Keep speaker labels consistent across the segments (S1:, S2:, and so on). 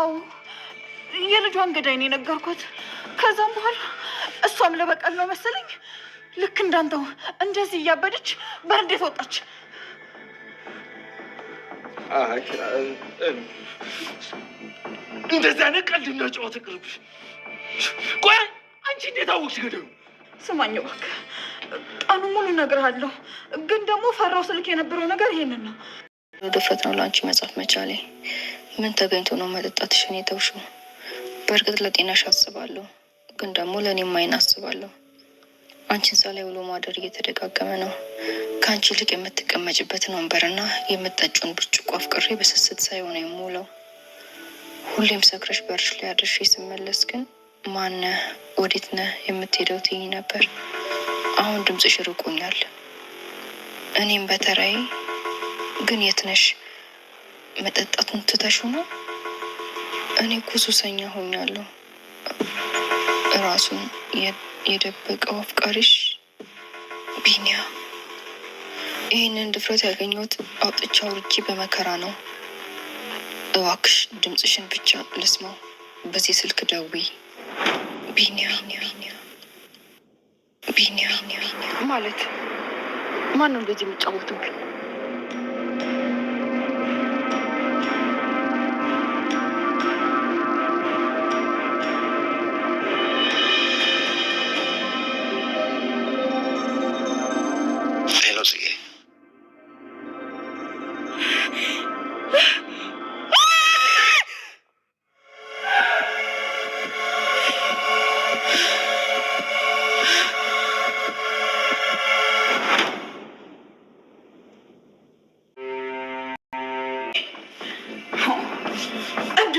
S1: አዎ የልጇን ገዳይ ነው የነገርኩት። ከዛም በኋላ እሷም ለበቀል ነው መሰለኝ ልክ እንዳንተው እንደዚህ እያበደች በእንዴት ወጣች።
S2: እንደዚያ አይነት ቀልድና ጨዋታ ቅርብሽ። ቆይ አንቺ እንዴት አወቅሽ ገዳዩ?
S1: ስማኝ እባክህ ቀኑ ሙሉ እነግርሃለሁ፣ ግን ደግሞ ፈራው ስልክ የነበረው ነገር ይሄንን ነው።
S3: ድፍረት ነው ለአንቺ መጻፍ መቻሌ። ምን ተገኝቶ ነው መጠጣትሽን የተውሽው? በእርግጥ ለጤናሽ አስባለሁ፣ ግን ደግሞ ለእኔም አይን አስባለሁ። አንቺን ሳላይ ውሎ ማደር እየተደጋገመ ነው። ከአንቺ ይልቅ የምትቀመጭበትን ወንበርና የምትጠጪውን ብርጭቆ አፍቅሬ በስስት ሳይሆን የምውለው። ሁሌም ሰክረሽ በርሽ ላይ አድርሼ ስመለስ ግን ማነህ ወዴት ነህ የምትሄደው ትይኝ ነበር። አሁን ድምፅሽ ርቆኛል። እኔም በተራዬ ግን የት ነሽ? መጠጣቱን ትተሽው ነው? እኔ እኮ ሱሰኛ ሆኛለሁ። ራሱን የደበቀው አፍቃሪሽ ቢኒያ። ይህንን ድፍረት ያገኘሁት አውጥቼ አውርጄ በመከራ ነው። እባክሽ ድምፅሽን ብቻ ልስማው። በዚህ ስልክ ደውይ። ቢኒያ
S1: ማለት ማን ነው እንደዚህ የሚጫወትብኝ?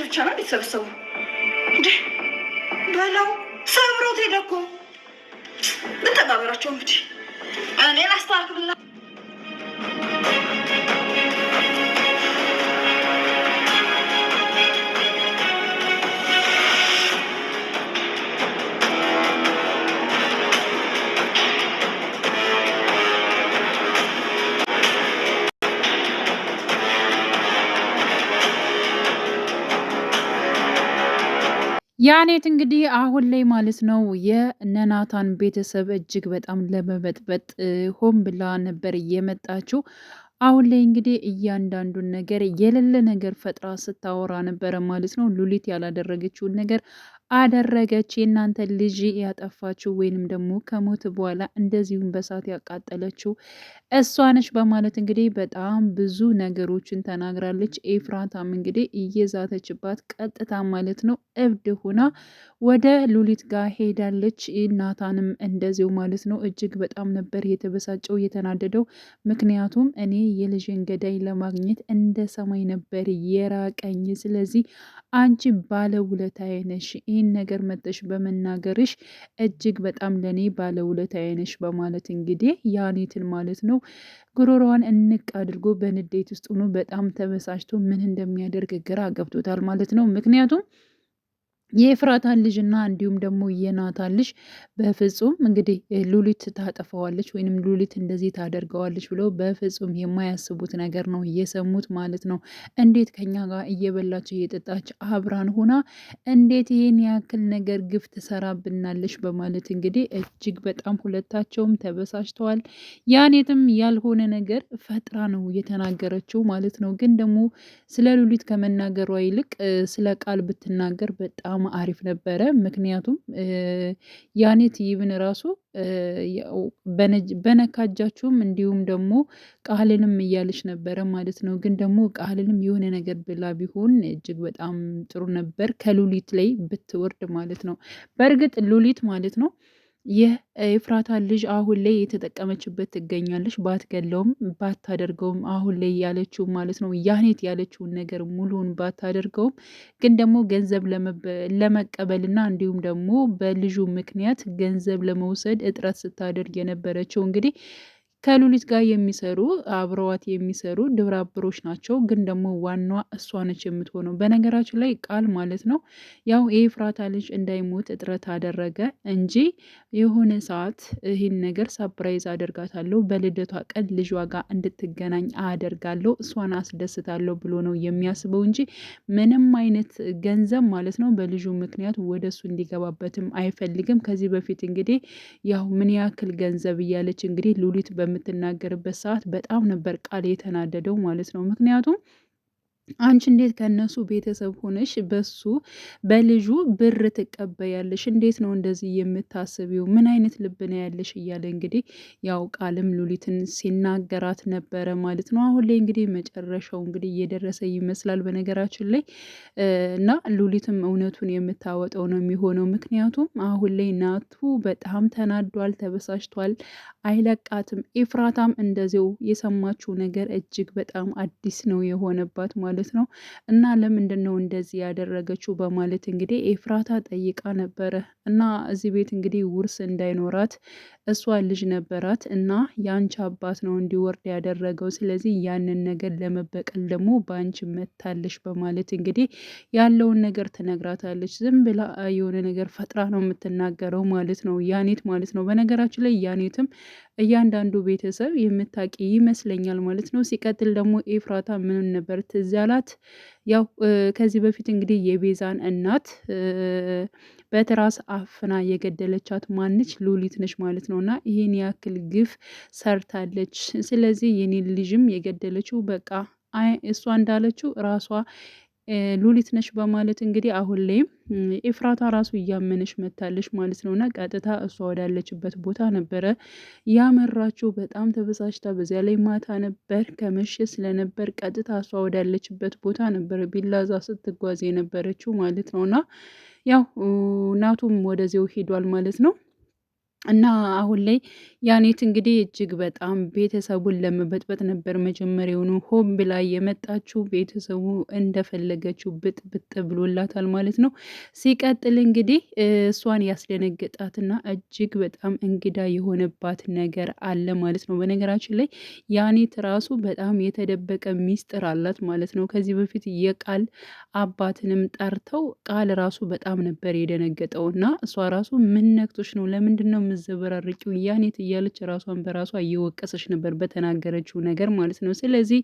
S1: ብቻ ነው የተሰበሰቡ እንዴ? በለው ሰብሮት ሄደ እኮ። እንተባበራቸው እንግዲህ እኔን አስተካክልና
S4: ያኔት እንግዲህ አሁን ላይ ማለት ነው የነናታን ቤተሰብ እጅግ በጣም ለመበጥበጥ ሆን ብላ ነበር የመጣችው። አሁን ላይ እንግዲህ እያንዳንዱን ነገር የሌለ ነገር ፈጥራ ስታወራ ነበረ ማለት ነው። ሉሊት ያላደረገችውን ነገር አደረገች። የእናንተ ልጅ ያጠፋችው ወይንም ደግሞ ከሞት በኋላ እንደዚሁም በሳት ያቃጠለችው እሷ ነች በማለት እንግዲህ በጣም ብዙ ነገሮችን ተናግራለች። ኤፍራታም እንግዲህ እየዛተችባት ቀጥታ ማለት ነው እብድ ሁና ወደ ሉሊት ጋር ሄዳለች። ናታንም እንደዚሁ ማለት ነው እጅግ በጣም ነበር የተበሳጨው የተናደደው። ምክንያቱም እኔ የልጅን ገዳይ ለማግኘት እንደ ሰማይ ነበር የራቀኝ። ስለዚህ አንቺ ባለውለታዬ ነሽ፣ ይህን ነገር መጠሽ በመናገርሽ እጅግ በጣም ለእኔ ባለውለታዬ ነሽ በማለት እንግዲህ ያኔትን ማለት ነው ጉሮሮዋን እንቅ አድርጎ በንዴት ውስጥ ሆኖ በጣም ተበሳጭቶ ምን እንደሚያደርግ ግራ ገብቶታል ማለት ነው። ምክንያቱም የኤፍራታን ልጅና እንዲሁም ደግሞ የናታን ልጅ በፍጹም እንግዲህ ሉሊት ታጠፋዋለች ወይንም ሉሊት እንደዚህ ታደርገዋለች ብለው በፍጹም የማያስቡት ነገር ነው እየሰሙት ማለት ነው። እንዴት ከኛ ጋር እየበላች እየጠጣች አብራን ሆና እንዴት ይሄን ያክል ነገር ግፍ ትሰራብናለች በማለት እንግዲህ እጅግ በጣም ሁለታቸውም ተበሳጭተዋል። ያኔትም ያልሆነ ነገር ፈጥራ ነው የተናገረችው ማለት ነው። ግን ደግሞ ስለ ሉሊት ከመናገሯ ይልቅ ስለ ቃል ብትናገር በጣም አሪፍ ነበረ። ምክንያቱም ያኔት ይብን ራሱ በነካጃችሁም እንዲሁም ደግሞ ቃልንም እያለች ነበረ ማለት ነው። ግን ደግሞ ቃልንም የሆነ ነገር ብላ ቢሆን እጅግ በጣም ጥሩ ነበር፣ ከሉሊት ላይ ብትወርድ ማለት ነው። በእርግጥ ሉሊት ማለት ነው የኤፍራታ ልጅ አሁን ላይ የተጠቀመችበት ትገኛለች። ባትገለውም ባታደርገውም አሁን ላይ ያለችው ማለት ነው ያኔት ያለችውን ነገር ሙሉውን ባታደርገውም ግን ደግሞ ገንዘብ ለመቀበልና እንዲሁም ደግሞ በልጁ ምክንያት ገንዘብ ለመውሰድ እጥረት ስታደርግ የነበረችው እንግዲህ ከሉሊት ጋር የሚሰሩ አብረዋት የሚሰሩ ድብራብሮች ናቸው። ግን ደግሞ ዋናዋ እሷ ነች የምትሆነው። በነገራችን ላይ ቃል ማለት ነው ያው የኤፍራታ ልጅ እንዳይሞት እጥረት አደረገ እንጂ የሆነ ሰዓት ይህን ነገር ሳፕራይዝ አደርጋታለሁ፣ በልደቷ ቀን ልጇ ጋር እንድትገናኝ አደርጋለሁ፣ እሷን አስደስታለሁ ብሎ ነው የሚያስበው እንጂ ምንም አይነት ገንዘብ ማለት ነው በልጁ ምክንያት ወደ እሱ እንዲገባበትም አይፈልግም። ከዚህ በፊት እንግዲህ ያው ምን ያክል ገንዘብ እያለች እንግዲህ ሉሊት በምትናገርበት ሰዓት በጣም ነበር ቃል የተናደደው ማለት ነው። ምክንያቱም አንቺ እንዴት ከነሱ ቤተሰብ ሆነሽ በሱ በልጁ ብር ትቀበያለሽ? እንዴት ነው እንደዚህ የምታስቢው? ምን አይነት ልብ ነው ያለሽ? እያለ እንግዲህ ያው ቃልም ሉሊትን ሲናገራት ነበረ ማለት ነው። አሁን ላይ እንግዲህ መጨረሻው እንግዲህ እየደረሰ ይመስላል በነገራችን ላይ እና ሉሊትም እውነቱን የምታወጣው ነው የሚሆነው። ምክንያቱም አሁን ላይ ናቱ በጣም ተናዷል፣ ተበሳጭቷል፣ አይለቃትም። ኤፍራታም እንደዚው የሰማችው ነገር እጅግ በጣም አዲስ ነው የሆነባት ማለት ነው። እና ለምንድን ነው እንደዚህ ያደረገችው በማለት እንግዲህ ኤፍራታ ጠይቃ ነበረ። እና እዚህ ቤት እንግዲህ ውርስ እንዳይኖራት እሷ ልጅ ነበራት እና የአንቺ አባት ነው እንዲወርድ ያደረገው፣ ስለዚህ ያንን ነገር ለመበቀል ደግሞ በአንቺ መታለሽ በማለት እንግዲህ ያለውን ነገር ትነግራታለች። ዝም ብላ የሆነ ነገር ፈጥራ ነው የምትናገረው ማለት ነው ያኔት ማለት ነው። በነገራችን ላይ ያኔትም እያንዳንዱ ቤተሰብ የምታቂ ይመስለኛል ማለት ነው። ሲቀጥል ደግሞ ኤፍራታ ምን ነበር ትዝ ያላት? ያው ከዚህ በፊት እንግዲህ የቤዛን እናት በትራስ አፍና የገደለቻት ማነች? ሉሊት ነች ማለት ነው። እና ይህን ያክል ግፍ ሰርታለች። ስለዚህ የኔን ልጅም የገደለችው በቃ እሷ እንዳለችው ራሷ ሉሊት ነች በማለት እንግዲህ አሁን ላይም ኤፍራታ ራሱ እያመነች መታለች ማለት ነው። እና ቀጥታ እሷ ወዳለችበት ቦታ ነበረ ያመራችው። በጣም ተበሳጭታ፣ በዚያ ላይ ማታ ነበር ከመሸ ስለነበር ቀጥታ እሷ ወዳለችበት ቦታ ነበረ ቢላዛ ስትጓዝ የነበረችው ማለት ነው። እና ያው ናቱም ወደዚያው ሄዷል ማለት ነው። እና አሁን ላይ ያኔት እንግዲህ እጅግ በጣም ቤተሰቡን ለመበጥበጥ ነበር መጀመሪያውኑ ሆን ብላ የመጣችው። ቤተሰቡ እንደፈለገችው ብጥ ብሎላታል ማለት ነው። ሲቀጥል እንግዲህ እሷን ያስደነገጣትና እጅግ በጣም እንግዳ የሆነባት ነገር አለ ማለት ነው። በነገራችን ላይ ያኔት ራሱ በጣም የተደበቀ ሚስጥር አላት ማለት ነው። ከዚህ በፊት የቃል አባትንም ጠርተው ቃል ራሱ በጣም ነበር የደነገጠው እና እሷ ራሱ ምን ነክቶች ነው ለምንድን ነው ዘበራርቂው ያኔት እያለች ራሷን በራሷ እየወቀሰች ነበር በተናገረችው ነገር ማለት ነው። ስለዚህ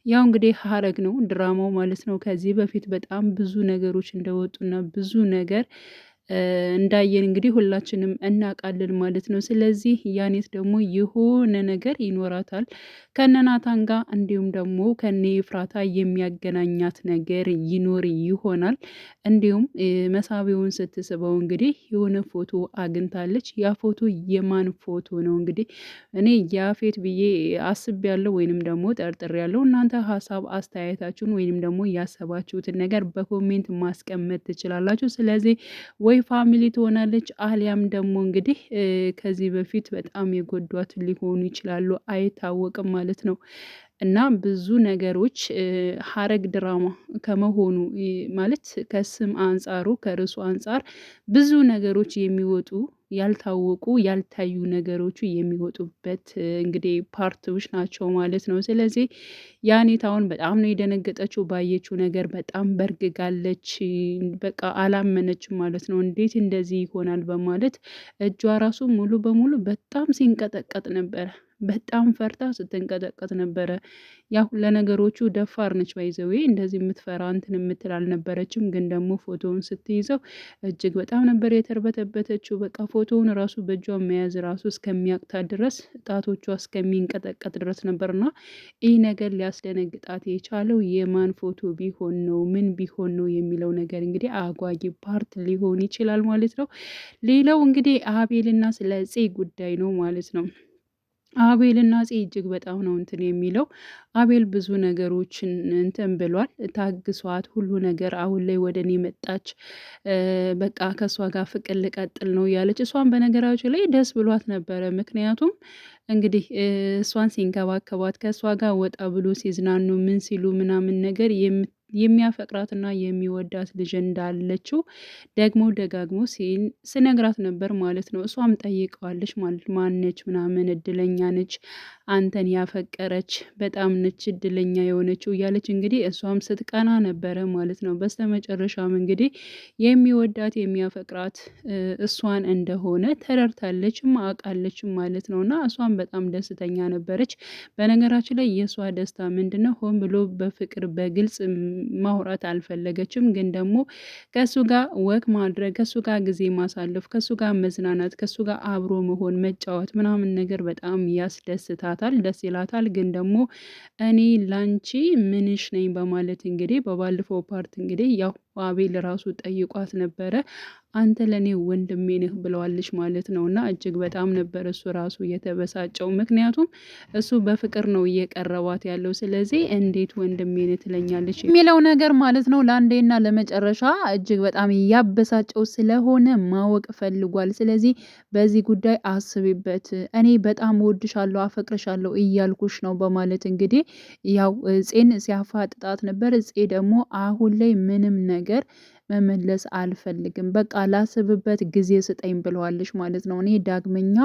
S4: ያው እንግዲህ ሀረግ ነው ድራማው ማለት ነው። ከዚህ በፊት በጣም ብዙ ነገሮች እንደወጡና ብዙ ነገር እንዳየን እንግዲህ ሁላችንም እናውቃለን ማለት ነው። ስለዚህ ያኔት ደግሞ የሆነ ነገር ይኖራታል ከነናታን ጋር እንዲሁም ደግሞ ከነ ኤፍራታ የሚያገናኛት ነገር ይኖር ይሆናል። እንዲሁም መሳቢያውን ስትስበው እንግዲህ የሆነ ፎቶ አግኝታለች። ያ ፎቶ የማን ፎቶ ነው እንግዲህ እኔ ያፌት ብዬ አስቤያለሁ ወይንም ደግሞ ጠርጥሬያለሁ። እናንተ ሀሳብ አስተያየታችሁን ወይንም ደግሞ ያሰባችሁትን ነገር በኮሜንት ማስቀመጥ ትችላላችሁ። ስለዚህ ወይ ፋሚሊ ትሆናለች አሊያም ደግሞ እንግዲህ ከዚህ በፊት በጣም የጎዷት ሊሆኑ ይችላሉ፣ አይታወቅም ማለት ነው። እና ብዙ ነገሮች ሀረግ ድራማ ከመሆኑ ማለት ከስም አንጻሩ ከርዕሱ አንጻር ብዙ ነገሮች የሚወጡ ያልታወቁ ያልታዩ ነገሮቹ የሚወጡበት እንግዲህ ፓርቶች ናቸው ማለት ነው። ስለዚህ ያኔት አሁን በጣም ነው የደነገጠችው ባየችው ነገር በጣም በርግጋለች። በቃ አላመነችም ማለት ነው። እንዴት እንደዚህ ይሆናል በማለት እጇ ራሱ ሙሉ በሙሉ በጣም ሲንቀጠቀጥ ነበረ። በጣም ፈርታ ስትንቀጠቀጥ ነበረ። ያው ለነገሮቹ ደፋር ነች ባይዘዌ እንደዚህ የምትፈራ እንትን የምትል አልነበረችም። ግን ደግሞ ፎቶውን ስትይዘው እጅግ በጣም ነበር የተርበተበተችው። በቃ ፎቶውን ራሱ በእጇ መያዝ ራሱ እስከሚያቅታት ድረስ ጣቶቿ እስከሚንቀጠቀጥ ድረስ ነበርና ይህ ነገር ሊያስደነግጣት የቻለው የማን ፎቶ ቢሆን ነው ምን ቢሆን ነው የሚለው ነገር እንግዲህ አጓጊ ፓርት ሊሆን ይችላል ማለት ነው። ሌላው እንግዲህ አቤልና ስለ ጽ ጉዳይ ነው ማለት ነው። አቤል እና ጽ እጅግ በጣም ነው እንትን የሚለው። አቤል ብዙ ነገሮችን እንትን ብሏል፣ ታግሷት ሁሉ ነገር አሁን ላይ ወደ እኔ መጣች፣ በቃ ከእሷ ጋር ፍቅር ልቀጥል ነው ያለች። እሷን በነገራችን ላይ ደስ ብሏት ነበረ። ምክንያቱም እንግዲህ እሷን ሲንከባከባት ከእሷ ጋር ወጣ ብሎ ሲዝናኑ ምን ሲሉ ምናምን ነገር የሚያፈቅራትና የሚወዳት ልጅ እንዳለችው ደግሞ ደጋግሞ ስነግራት ነበር ማለት ነው። እሷም ጠይቀዋለች ማለት ማነች ምናምን እድለኛ ነች አንተን ያፈቀረች በጣም ነች እድለኛ የሆነችው እያለች እንግዲህ እሷም ስትቀና ነበረ ማለት ነው። በስተመጨረሻም እንግዲህ የሚወዳት የሚያፈቅራት እሷን እንደሆነ ተረድታለችም አውቃለችም ማለት ነው። እና እሷም በጣም ደስተኛ ነበረች። በነገራችን ላይ የእሷ ደስታ ምንድነው ሆን ብሎ በፍቅር በግልጽ ማውራት አልፈለገችም። ግን ደግሞ ከሱ ጋር ወክ ማድረግ፣ ከሱ ጋር ጊዜ ማሳለፍ፣ ከሱ ጋር መዝናናት፣ ከሱ ጋር አብሮ መሆን፣ መጫወት ምናምን ነገር በጣም ያስደስታታል፣ ደስ ይላታል። ግን ደግሞ እኔ ላንቺ ምንሽ ነኝ በማለት እንግዲህ በባለፈው ፓርት እንግዲህ ያው አቤል ራሱ ጠይቋት ነበረ። አንተ ለእኔ ወንድሜ ነህ ብለዋለች ማለት ነው። እና እጅግ በጣም ነበር እሱ ራሱ የተበሳጨው። ምክንያቱም እሱ በፍቅር ነው እየቀረባት ያለው። ስለዚህ እንዴት ወንድሜ ነህ ትለኛለች የሚለው ነገር ማለት ነው ለአንዴና ለመጨረሻ እጅግ በጣም እያበሳጨው ስለሆነ ማወቅ ፈልጓል። ስለዚህ በዚህ ጉዳይ አስቢበት፣ እኔ በጣም ወድሻለሁ አፈቅርሻለሁ እያልኩሽ ነው በማለት እንግዲህ ያው ፄን ሲያፋጥጣት ነበር። ፄ ደግሞ አሁን ላይ ምንም ነገር መመለስ አልፈልግም፣ በቃ ላስብበት ጊዜ ስጠኝ ብለዋለች ማለት ነው። እኔ ዳግመኛ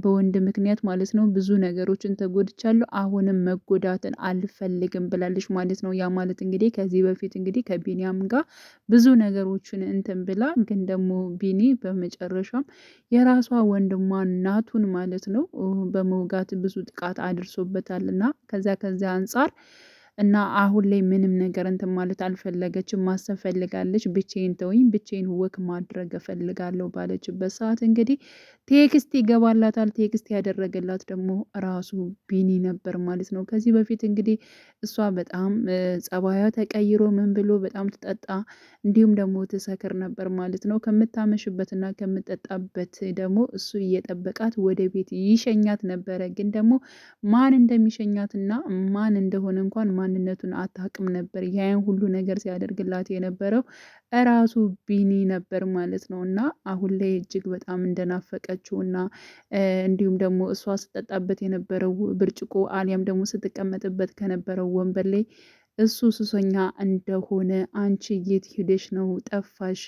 S4: በወንድ ምክንያት ማለት ነው ብዙ ነገሮችን ተጎድቻለሁ፣ አሁንም መጎዳትን አልፈልግም ብላለች ማለት ነው። ያ ማለት እንግዲህ ከዚህ በፊት እንግዲህ ከቢኒያም ጋር ብዙ ነገሮችን እንትን ብላ ግን ደግሞ ቢኒ በመጨረሻም የራሷ ወንድሟ ናቱን ማለት ነው በመውጋት ብዙ ጥቃት አድርሶበታል እና ከዚያ አንጻር እና አሁን ላይ ምንም ነገር እንትን ማለት አልፈለገችም፣ ማሰብ ፈልጋለች። ብቻዬን ተወኝ፣ ብቻዬን ወክ ማድረግ እፈልጋለሁ ባለችበት ሰዓት እንግዲህ ቴክስት ይገባላታል። ቴክስት ያደረገላት ደግሞ ራሱ ቢኒ ነበር ማለት ነው። ከዚህ በፊት እንግዲህ እሷ በጣም ጸባያ ተቀይሮ ምን ብሎ በጣም ትጠጣ እንዲሁም ደግሞ ትሰክር ነበር ማለት ነው። ከምታመሽበትና ከምጠጣበት ደግሞ እሱ እየጠበቃት ወደ ቤት ይሸኛት ነበረ። ግን ደግሞ ማን እንደሚሸኛትና ማን እንደሆነ እንኳን ማንነቱን አታውቅም ነበር። ያን ሁሉ ነገር ሲያደርግላት የነበረው እራሱ ቢኒ ነበር ማለት ነው። እና አሁን ላይ እጅግ በጣም እንደናፈቀችው እና እንዲሁም ደግሞ እሷ ስጠጣበት የነበረው ብርጭቆ አሊያም ደግሞ ስትቀመጥበት ከነበረው ወንበር ላይ እሱ ሱሰኛ እንደሆነ፣ አንቺ የት ሄደሽ ነው ጠፋሽ?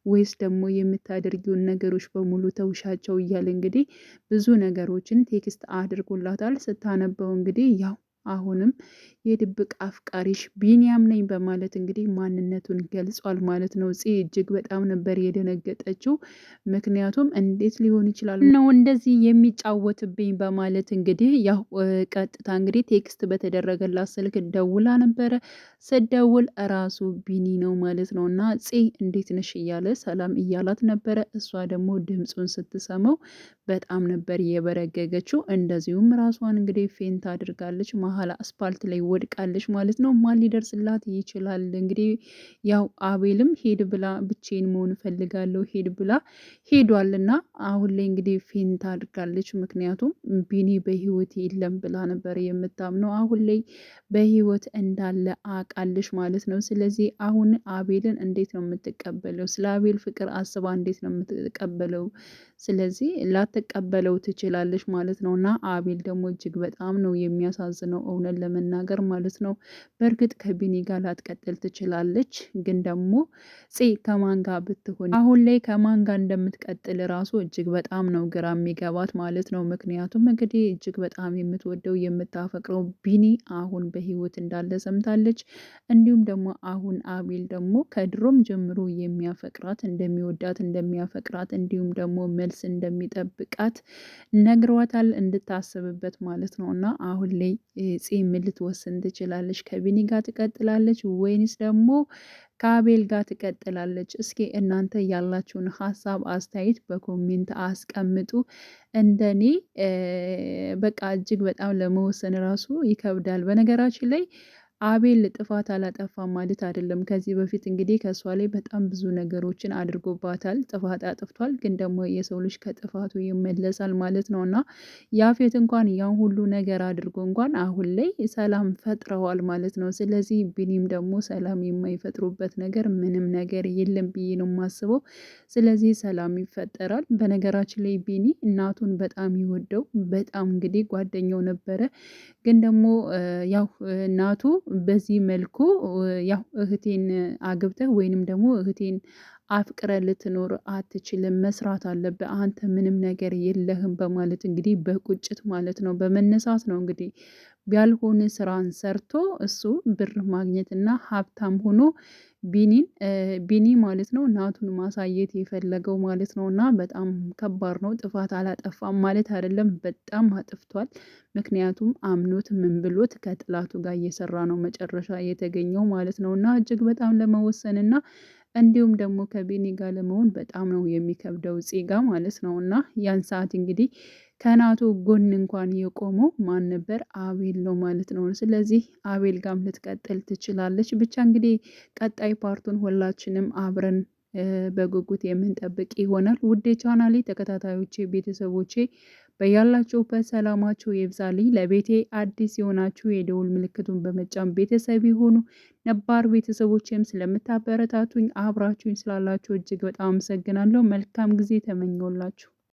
S4: ወይስ ደግሞ የምታደርጊውን ነገሮች በሙሉ ተውሻቸው? እያለ እንግዲህ ብዙ ነገሮችን ቴክስት አድርጎላታል። ስታነበው እንግዲህ ያው አሁንም የድብቅ አፍቃሪሽ ቢኒያም ነኝ በማለት እንግዲህ ማንነቱን ገልጿል ማለት ነው። እጅግ በጣም ነበር የደነገጠችው። ምክንያቱም እንዴት ሊሆን ይችላል ነው እንደዚህ የሚጫወትብኝ በማለት እንግዲህ ያው ቀጥታ እንግዲህ ቴክስት በተደረገላት ስልክ ደውላ ነበረ። ስደውል ራሱ ቢኒ ነው ማለት ነው። እና እንዴት ነሽ እያለ ሰላም እያላት ነበረ። እሷ ደግሞ ድምፁን ስትሰማው በጣም ነበር የበረገገችው። እንደዚሁም ራሷን እንግዲህ ፌንት አድርጋለች። መሀል አስፓልት ላይ ወድቃለች ማለት ነው። ማን ሊደርስላት ይችላል? እንግዲህ ያው አቤልም ሄድ ብላ ብቼን መሆን እፈልጋለሁ ሄድ ብላ ሄዷልና አሁን ላይ እንግዲህ ፌንት አድርጋለች። ምክንያቱም ቢኒ በህይወት የለም ብላ ነበር የምታምነው። አሁን ላይ በህይወት እንዳለ አውቃለች ማለት ነው። ስለዚህ አሁን አቤልን እንዴት ነው የምትቀበለው? ስለ አቤል ፍቅር አስባ እንዴት ነው የምትቀበለው? ስለዚህ ላትቀበለው ትችላለች ማለት ነው። እና አቤል ደግሞ እጅግ በጣም ነው የሚያሳዝነው እውነት ለመናገር ማለት ነው። በእርግጥ ከቢኒ ጋር ላትቀጥል ትችላለች፣ ግን ደግሞ ከማን ጋር ብትሆን አሁን ላይ ከማን ጋር እንደምትቀጥል ራሱ እጅግ በጣም ነው ግራ የሚገባት ማለት ነው። ምክንያቱም እንግዲህ እጅግ በጣም የምትወደው የምታፈቅረው ቢኒ አሁን በህይወት እንዳለ ሰምታለች። እንዲሁም ደግሞ አሁን አቤል ደግሞ ከድሮም ጀምሮ የሚያፈቅራት እንደሚወዳት እንደሚያፈቅራት እንዲሁም ደግሞ መልስ እንደሚጠብቃት ነግሯታል እንድታስብበት ማለት ነው። እና አሁን ላይ ምን ልትወስን ትችላለች? ከቢኒ ጋር ትቀጥላለች ወይንስ ደግሞ ከአቤል ጋር ትቀጥላለች? እስኪ እናንተ ያላችሁን ሀሳብ አስተያየት በኮሜንት አስቀምጡ። እንደኔ በቃ እጅግ በጣም ለመወሰን ራሱ ይከብዳል። በነገራችን ላይ አቤል ጥፋት አላጠፋም ማለት አይደለም። ከዚህ በፊት እንግዲህ ከእሷ ላይ በጣም ብዙ ነገሮችን አድርጎባታል። ጥፋት አጥፍቷል፣ ግን ደግሞ የሰው ልጅ ከጥፋቱ ይመለሳል ማለት ነው። እና ያፌት እንኳን ያን ሁሉ ነገር አድርጎ እንኳን አሁን ላይ ሰላም ፈጥረዋል ማለት ነው። ስለዚህ ቢኒም ደግሞ ሰላም የማይፈጥሩበት ነገር ምንም ነገር የለም ብዬ ነው የማስበው። ስለዚህ ሰላም ይፈጠራል። በነገራችን ላይ ቢኒ እናቱን በጣም ይወደው በጣም እንግዲህ ጓደኛው ነበረ። ግን ደግሞ ያው እናቱ በዚህ መልኩ ያው እህቴን አግብተህ ወይንም ደግሞ እህቴን አፍቅረ ልትኖር አትችልም፣ መስራት አለብህ፣ አንተ ምንም ነገር የለህም በማለት እንግዲህ በቁጭት ማለት ነው በመነሳት ነው እንግዲህ ያልሆነ ስራን ሰርቶ እሱ ብር ማግኘትና ሀብታም ሆኖ ቢኒ ማለት ነው ናቱን ማሳየት የፈለገው ማለት ነው። እና በጣም ከባድ ነው። ጥፋት አላጠፋም ማለት አይደለም፣ በጣም አጥፍቷል። ምክንያቱም አምኖት ምን ብሎት ከጥላቱ ጋር እየሰራ ነው መጨረሻ የተገኘው ማለት ነው። እና እጅግ በጣም ለመወሰን እና እንዲሁም ደግሞ ከቢኒ ጋር ለመሆን በጣም ነው የሚከብደው ፂጋ ማለት ነው። እና ያን ሰዓት እንግዲህ ከናቱ ጎን እንኳን የቆመው ማን ነበር? አቤል ነው ማለት ነው። ስለዚህ አቤል ጋም ልትቀጥል ትችላለች። ብቻ እንግዲህ ቀጣይ ፓርቱን ሁላችንም አብረን በጉጉት የምንጠብቅ ይሆናል። ውዴ ቻናሌ ተከታታዮቼ ቤተሰቦቼ በያላችሁበት ሰላማችሁ ይብዛልኝ። ለቤቴ አዲስ የሆናችሁ የደውል ምልክቱን በመጫን ቤተሰብ የሆኑ ነባር ቤተሰቦችም ስለምታበረታቱኝ አብራችሁኝ ስላላችሁ እጅግ በጣም አመሰግናለሁ። መልካም ጊዜ ተመኘውላችሁ።